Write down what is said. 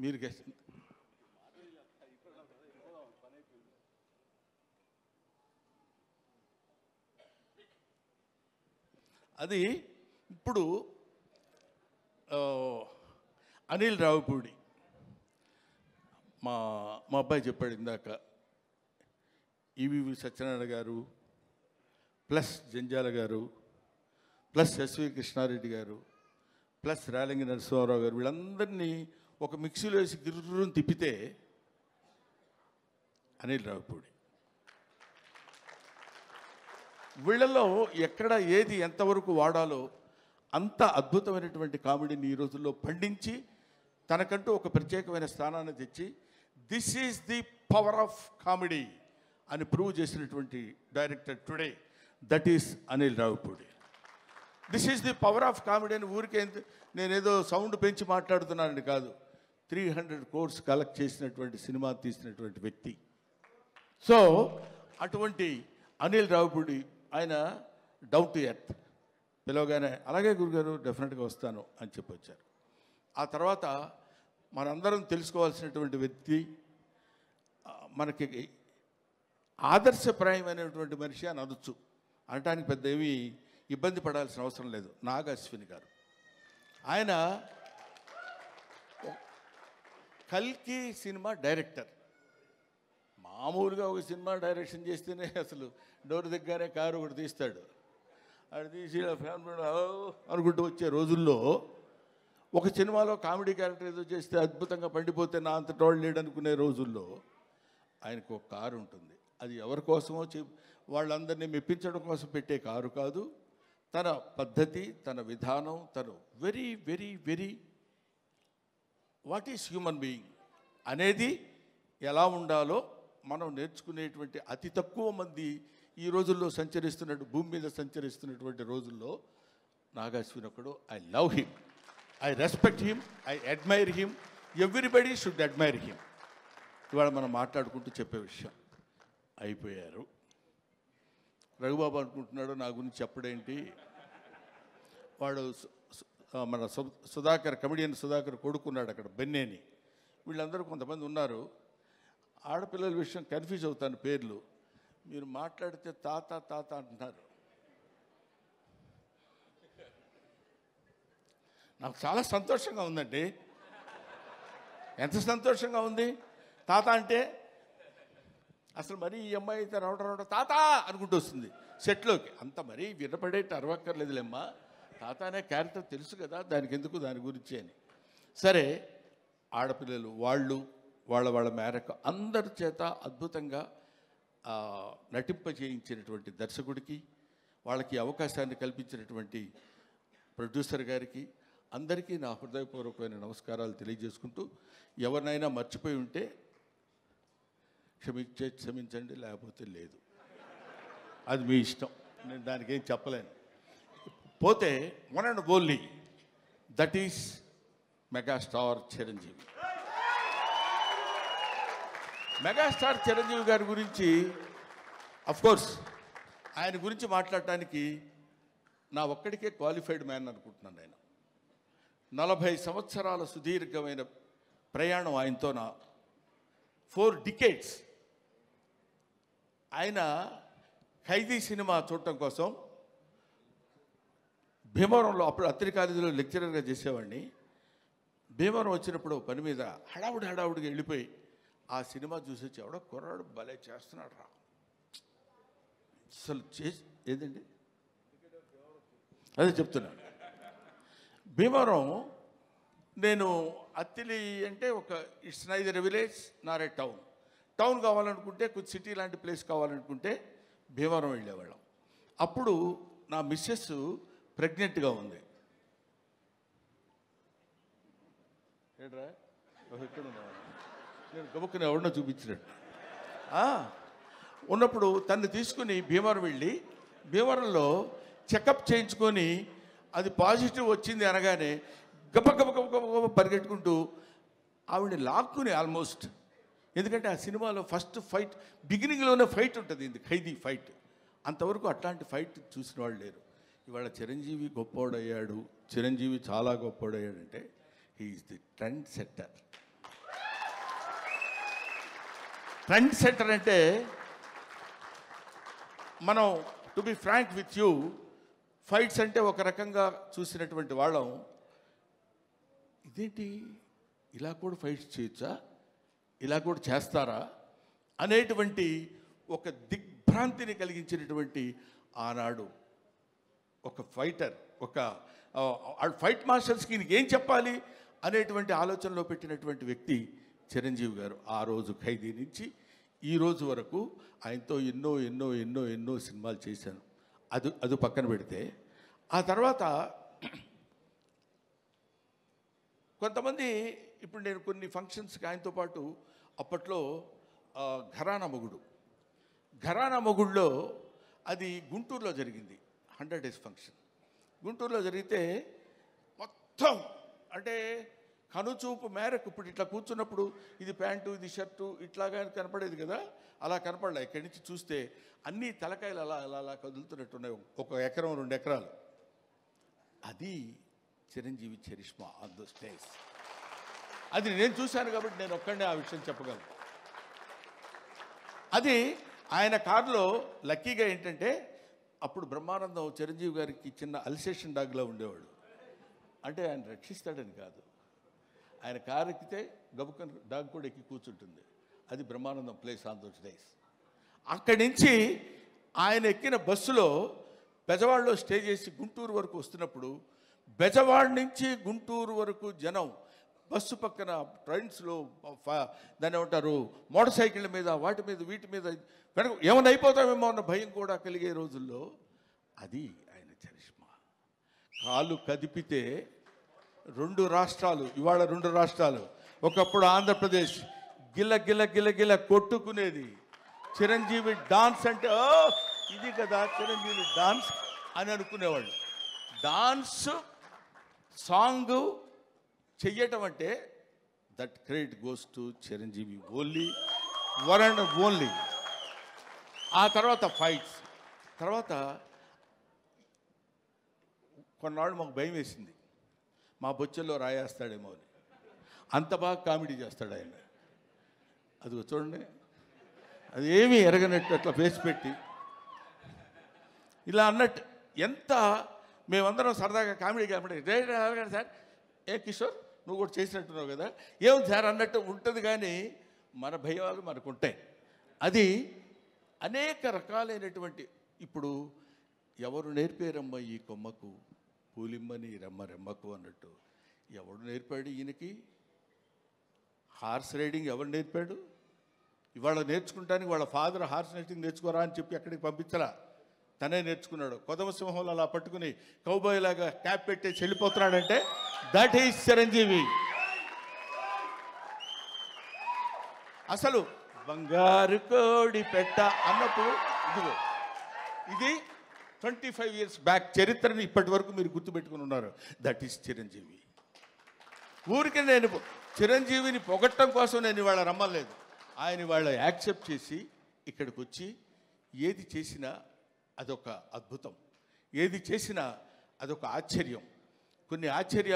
మీరు గెస్ట్. అది ఇప్పుడు అనిల్ రావిపూడి మా అబ్బాయి చెప్పాడు ఇందాక, ఈవీవి సత్యనారాయణ గారు ప్లస్ జంజాల గారు ప్లస్ ఎస్వి కృష్ణారెడ్డి గారు ప్లస్ రేలంగి నరసింహారావు గారు వీళ్ళందరినీ ఒక మిక్సీలో వేసి గిర్రుని తిప్పితే అనిల్ రావిపూడి. వీళ్ళలో ఎక్కడ ఏది ఎంతవరకు వాడాలో అంత అద్భుతమైనటువంటి కామెడీని ఈ రోజుల్లో పండించి తనకంటూ ఒక ప్రత్యేకమైన స్థానాన్ని తెచ్చి this is the power of comedy అని ప్రూవ్ చేసినటువంటి director today, that is Anil Ravipudi. This is the power of comedy అని ఊరికే నేనేదో సౌండ్ పెంచి మాట్లాడుతున్నానని కాదు, 300 crores కలెక్ట్ చేసినటువంటి సినిమా తీసినటువంటి వ్యక్తి. సో అటువంటి అనిల్ రావిపూడి ఆయన డౌన్ టు ఎర్త్, పిలవగానే అలాగే గురుగారు డెఫినెట్గా వస్తాను అని చెప్పొచ్చారు. ఆ తర్వాత మనందరం తెలుసుకోవాల్సినటువంటి వ్యక్తి, మనకి ఆదర్శప్రాయమైనటువంటి మనిషి అని అనొచ్చు, అనటానికి పెద్ద ఏమీ ఇబ్బంది పడాల్సిన అవసరం లేదు. నాగ్ అశ్విన్ గారు, ఆయన కల్కి సినిమా డైరెక్టర్. మామూలుగా ఒక సినిమా డైరెక్షన్ చేస్తేనే అసలు డోర్ దగ్గరనే కారు ఒకటి తీస్తాడు, అది తీసి ఫ్యామిలీ అనుకుంటూ వచ్చే రోజుల్లో ఒక సినిమాలో కామెడీ క్యారెక్టర్ ఏదో చేస్తే అద్భుతంగా పండిపోతే నా అంత టోళ్ళు లేడనుకునే రోజుల్లో ఆయనకు ఒక కారు ఉంటుంది. అది ఎవరి కోసమో వాళ్ళందరినీ మెప్పించడం కోసం పెట్టే కారు కాదు, తన పద్ధతి, తన విధానం, తను very very very what is human being అనేది ఎలా ఉండాలో మనం నేర్చుకునేటువంటి అతి తక్కువ మంది ఈ రోజుల్లో భూమి మీద సంచరిస్తున్నటువంటి రోజుల్లో నాగ్ అశ్విన్ ఒకడు. I love him, I respect him, I admire him, everybody should admire him. ఇవాళ మనం మాట్లాడుకుంటూ చెప్పే విషయం అయిపోయారు. రఘుబాబు అనుకుంటున్నాడు నా గురించి చెప్పడేంటి, వాడు మన సుధాకర్, కమెడియన్ సుధాకర్ కొడుకున్నాడు అక్కడ బెన్నేని. వీళ్ళందరూ కొంతమంది ఉన్నారు, ఆడపిల్లల విషయం కన్ఫ్యూజ్ అవుతాను పేర్లు, మీరు మాట్లాడితే తాత తాత అంటున్నారు. నాకు చాలా సంతోషంగా ఉందండి. ఎంత సంతోషంగా ఉంది తాత అంటే. అసలు మరీ ఈ అమ్మాయి అయితే రావడం తాత అనుకుంటూ వస్తుంది సెట్లోకి. అంత మరీ వినపడేట్టు అరవక్కర్లేదులేమ్మా, తాత అనే క్యారెక్టర్ తెలుసు కదా, దానికి ఎందుకు దాని గురించి అని. సరే, ఆడపిల్లలు వాళ్ళ మేరకు అందరి చేత అద్భుతంగా నటింపజేయించినటువంటి దర్శకుడికి, వాళ్ళకి అవకాశాన్ని కల్పించినటువంటి ప్రొడ్యూసర్ గారికి అందరికీ నా హృదయపూర్వకమైన నమస్కారాలు తెలియజేసుకుంటూ, ఎవరినైనా మర్చిపోయి ఉంటే క్షమించండి, లేకపోతే లేదు, అది మీ ఇష్టం, నేను దానికి ఏం చెప్పలేను. పోతే one and only that is megastar Chiranjeevi. Megastar Chiranjeevi గారి గురించి అఫ్కోర్స్ ఆయన గురించి మాట్లాడటానికి నా ఒక్కడికే క్వాలిఫైడ్ మ్యాన్ అనుకుంటున్నాను. ఆయన 40 సంవత్సరాల సుదీర్ఘమైన ప్రయాణం ఆయనతో, నా 4 decades. ఆయన ఖైదీ సినిమా చూడటం కోసం భీమవరంలో, అప్పుడు అత్తిరి కాలేజీలో లెక్చరర్గా చేసేవాడిని. భీమవరం వచ్చినప్పుడు పని మీద హడావుడిగా వెళ్ళిపోయి ఆ సినిమా చూసి వచ్చి, ఎవడో కుర్రాడు భలే చేస్తున్నాడు రా అసలు ఏదండి అదే చెప్తున్నాను. భీమవరం నేను అత్తిలి అంటే ఒక it's neither village Nar A town కావాలనుకుంటే, కొంచెం సిటీ లాంటి ప్లేస్ కావాలనుకుంటే భీమవరం వెళ్ళేవాళ్ళం. అప్పుడు నా మిస్సెస్ ప్రెగ్నెంట్గా ఉంది. ఏడ్రా ఎక్కడ ఉన్నావా, నేను గబుక్కుని ఎవరినో చూపించినట్టు ఉన్నప్పుడు తను తీసుకుని భీమవరం వెళ్ళి, భీమవరంలో చెకప్ చేయించుకొని అది పాజిటివ్ వచ్చింది అనగానే గబ పరిగెట్టుకుంటూ ఆవిడని లాక్కుని ఆల్మోస్ట్, ఎందుకంటే ఆ సినిమాలో ఫస్ట్ ఫైట్ బిగినింగ్లోనే ఫైట్ ఉంటుంది, ఇది ఖైదీ ఫైట్. అంతవరకు అట్లాంటి ఫైట్ చూసిన వాళ్ళు లేరు. ఇవాళ చిరంజీవి గొప్పోడయ్యాడు, చిరంజీవి చాలా గొప్పోడయ్యాడంటే he is the trend setter. Trend setter అంటే మనం to be frank with you, fights అంటే ఒక రకంగా చూసినటువంటి వాళ్ళం, ఇదేంటి ఇలా కూడా ఫైట్స్ చేయొచ్చా, ఇలా కూడా చేస్తారా అనేటువంటి ఒక దిగ్భ్రాంతిని కలిగించినటువంటి ఆనాడు ఒక ఫైటర్, ఒక ఫైట్ మాస్టర్స్కి ఏం చెప్పాలి అనేటువంటి ఆలోచనలో పెట్టినటువంటి వ్యక్తి చిరంజీవి గారు. ఆ రోజు ఖైదీ నుంచి ఈ రోజు వరకు ఆయనతో ఎన్నో ఎన్నో ఎన్నో ఎన్నో సినిమాలు చేశాను. అది పక్కన పెడితే ఆ తర్వాత కొంతమంది, ఇప్పుడు నేను కొన్ని ఫంక్షన్స్కి ఆయనతో పాటు అప్పట్లో ఘరానా మొగుడులో అది గుంటూరులో జరిగింది, 100 days ఫంక్షన్ గుంటూరులో జరిగితే మొత్తం అంటే కనుచూపు మేరకు, ఇప్పుడు ఇట్లా కూర్చున్నప్పుడు ఇది ప్యాంటు ఇది షర్టు ఇట్లాగా కనపడేది కదా, అలా కనపడలే. ఇక్కడి నుంచి చూస్తే అన్ని తలకాయలు అలా అలా అలా కదులుతున్నట్టున్నాయి, 1 ఎకరం 2 ఎకరాలు. అది Chiranjeevi charisma on the stage. అది నేను చూశాను కాబట్టి నేను ఒక్కడే ఆ విషయం చెప్పగలను. అది ఆయన కారులో లక్కీగా ఏంటంటే, అప్పుడు బ్రహ్మానందం చిరంజీవి గారికి చిన్న అల్సేషన్ డాగ్లో ఉండేవాడు. అంటే ఆయన రక్షిస్తాడని కాదు, ఆయన కారు ఎక్కితే గబుకన్ డాగ్ కూడా ఎక్కి కూర్చుంటుంది. అది Brahmanandam place on those days. అక్కడి నుంచి ఆయన ఎక్కిన బస్సులో బెజవాడలో స్టే చేసి గుంటూరు వరకు వస్తున్నప్పుడు, బెజవాడ నుంచి గుంటూరు వరకు జనం బస్సు పక్కన ట్రైన్స్లో దాన్ని ఏమంటారు మోటార్ సైకిళ్ళ మీద వాటి మీద వీటి మీద వెనక ఏమైనా అయిపోతామేమో అన్న భయం కూడా కలిగే రోజుల్లో అది ఆయన చరిష్మా. కాలు కదిపితే 2 రాష్ట్రాలు, ఇవాళ 2 రాష్ట్రాలు, ఒకప్పుడు ఆంధ్రప్రదేశ్ గిల్ల గిల్ల గిల్ల గిల్ల కొట్టుకునేది. చిరంజీవి డాన్స్ అంటే ఇది కదా చిరంజీవి డాన్స్ అని అనుకునేవాళ్ళు. డాన్స్ సాంగ్ చెయ్యటం అంటే that credit goes to Chiranjeevi only, one and only. ఆ తర్వాత ఫైట్స్, తర్వాత కొన్నాళ్ళు మాకు భయం వేసింది, మా బొచ్చల్లో రాయేస్తాడేమో అని. అంత బాగా కామెడీ చేస్తాడు ఆయన. అది చూడండి, అది ఏమీ ఎరగనట్టు అట్లా ఫేస్ పెట్టి ఇలా అన్నట్టు, ఎంత మేమందరం సరదాగా కామెడీ సార్ ఏ కిషోర్ నువ్వు కూడా చేసినట్టున్నావు కదా, ఏం సార్ అన్నట్టు ఉంటుంది. కానీ మన భయాలు మనకు ఉంటాయి. అది అనేక రకాలైనటువంటి, ఇప్పుడు ఎవరు నేర్పారమ్మ ఈ కొమ్మకు పూలిమ్మని రెమ్మకు అన్నట్టు, ఎవడు నేర్పాడు ఈయనకి హార్స్ రైడింగ్? ఎవరు నేర్పాడు? ఇవాళ నేర్చుకుంటానికి వాళ్ళ ఫాదర్ హార్స్ రైడింగ్ నేర్చుకోరా అని చెప్పి అక్కడికి పంపించరా, తనే నేర్చుకున్నాడు. కొదమ సింహంలో అలా పట్టుకుని కౌబాయ్ లాగా క్యాప్ పెట్టేసి వెళ్ళిపోతున్నాడంటే దట్ ఈజ్ చిరంజీవి. అసలు బంగారు కోడి పెట్ట అన్నప్పుడు ఇదిగో ఇది 25 years బ్యాక్ చరిత్రని ఇప్పటి వరకు మీరు గుర్తుపెట్టుకుని ఉన్నారు. That is Chiranjeevi. ఊరికి నేను చిరంజీవిని పొగట్టం కోసం నేను ఇవాళ రమ్మలేదు. ఆయన ఇవాళ యాక్సెప్ట్ చేసి ఇక్కడికి వచ్చి ఏది చేసినా అదొక అద్భుతం, ఏది చేసినా అదొక ఆశ్చర్యం. కొన్ని ఆశ్చర్యాలు